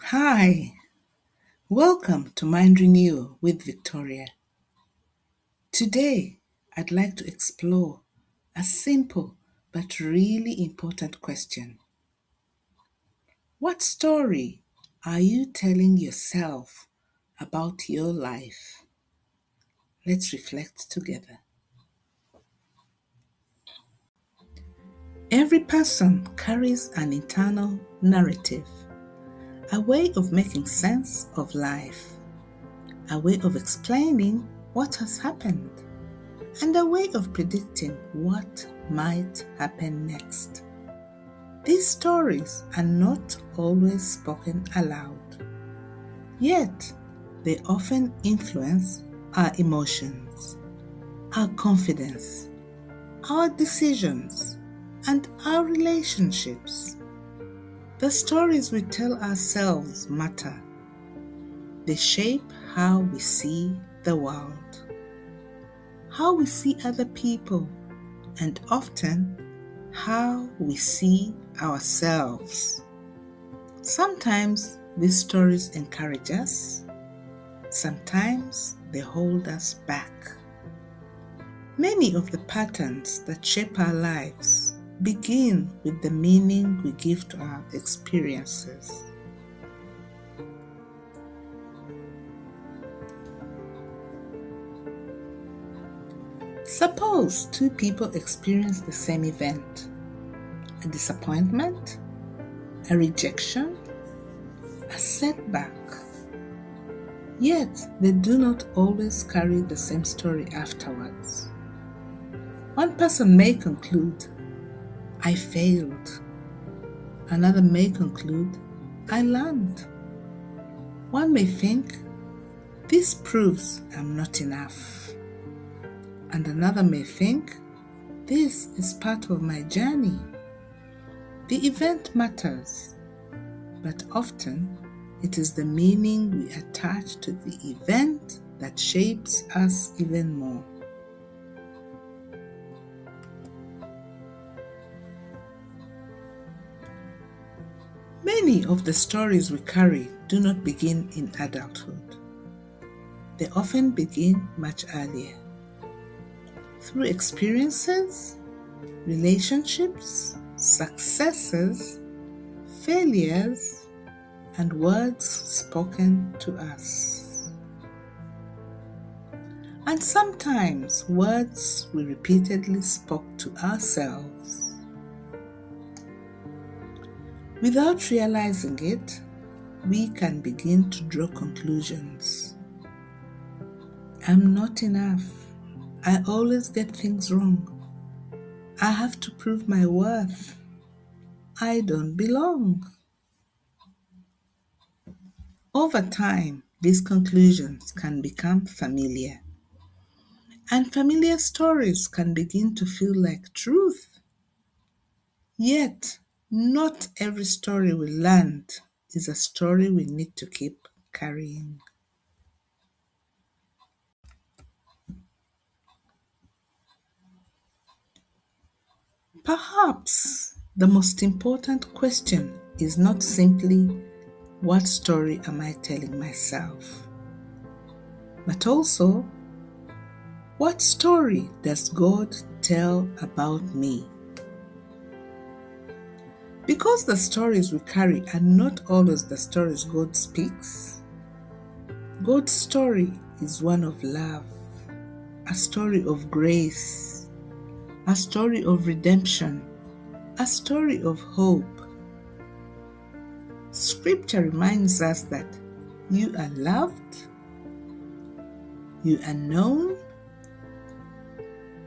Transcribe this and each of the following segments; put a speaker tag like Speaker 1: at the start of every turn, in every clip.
Speaker 1: Hi, welcome to Mind Renewal with Victoria. Today, I'd like to explore a simple but really important question. What story are you telling yourself about your life? Let's reflect together. Every person carries an internal narrative, a way of making sense of life, a way of explaining what has happened, and a way of predicting what might happen next. These stories are not always spoken aloud, yet they often influence our emotions, our confidence, our decisions, and our relationships. The stories we tell ourselves matter. They shape how we see the world, how we see other people, and often how we see ourselves. Sometimes these stories encourage us, sometimes they hold us back. Many of the patterns that shape our lives begin with the meaning we give to our experiences. Suppose two people experience the same event: a disappointment, a rejection, a setback. Yet they do not always carry the same story afterwards. One person may conclude, I failed. Another may conclude, I learned. One may think, this proves I'm not enough. And another may think, this is part of my journey. The event matters, but often it is the meaning we attach to the event that shapes us even more. Many of the stories we carry do not begin in adulthood. They often begin much earlier, through experiences, relationships, successes, failures, and words spoken to us. And sometimes words we repeatedly spoke to ourselves. Without realizing it, we can begin to draw conclusions. I'm not enough. I always get things wrong. I have to prove my worth. I don't belong. Over time, these conclusions can become familiar, and familiar stories can begin to feel like truth. Yet, not every story we learned is a story we need to keep carrying. Perhaps the most important question is not simply, what story am I telling myself? But also, what story does God tell about me? Because the stories we carry are not always the stories God speaks, God's story is one of love, a story of grace, a story of redemption, a story of hope. Scripture reminds us that you are loved, you are known,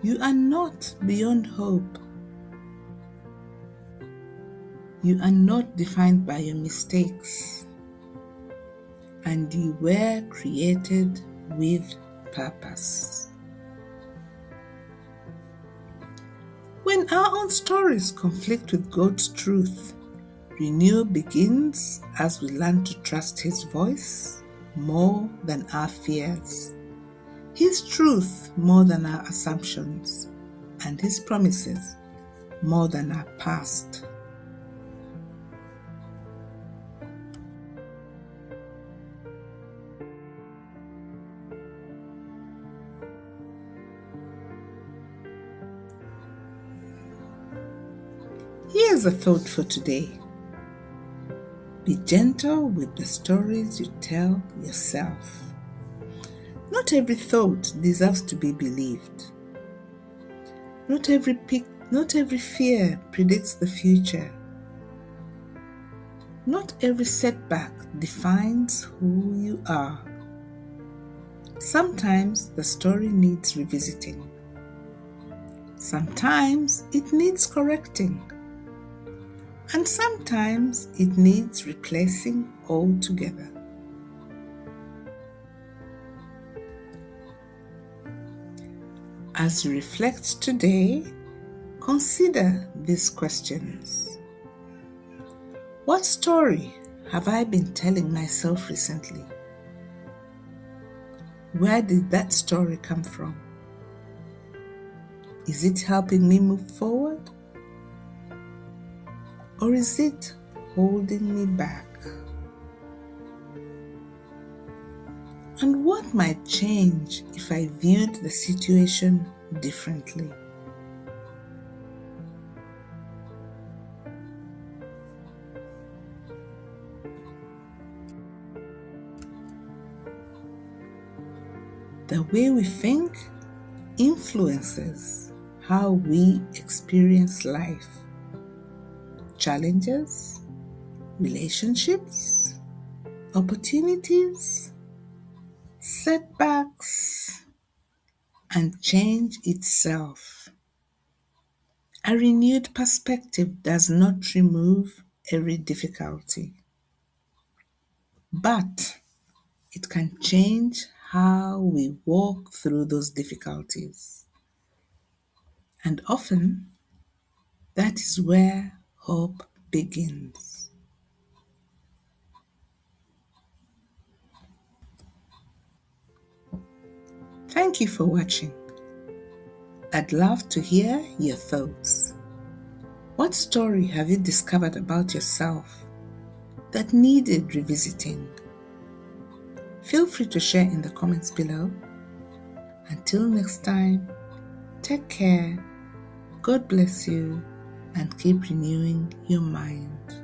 Speaker 1: you are not beyond hope. You are not defined by your mistakes, and you were created with purpose. When our own stories conflict with God's truth, renewal begins as we learn to trust His voice more than our fears, His truth more than our assumptions, and His promises more than our past. Here's a thought for today. Be gentle with the stories you tell yourself. Not every thought deserves to be believed. Not every fear predicts the future. Not every setback defines who you are. Sometimes the story needs revisiting. Sometimes it needs correcting. And sometimes it needs replacing altogether. As you reflect today, consider these questions. What story have I been telling myself recently? Where did that story come from? Is it helping me move forward? Or is it holding me back? And what might change if I viewed the situation differently? The way we think influences how we experience life. Challenges, relationships, opportunities, setbacks, and change itself. A renewed perspective does not remove every difficulty, but it can change how we walk through those difficulties. And often, that is where hope begins. Thank you for watching. I'd love to hear your thoughts. What story have you discovered about yourself that needed revisiting? Feel free to share in the comments below. Until next time, take care, God bless you, and keep renewing your mind.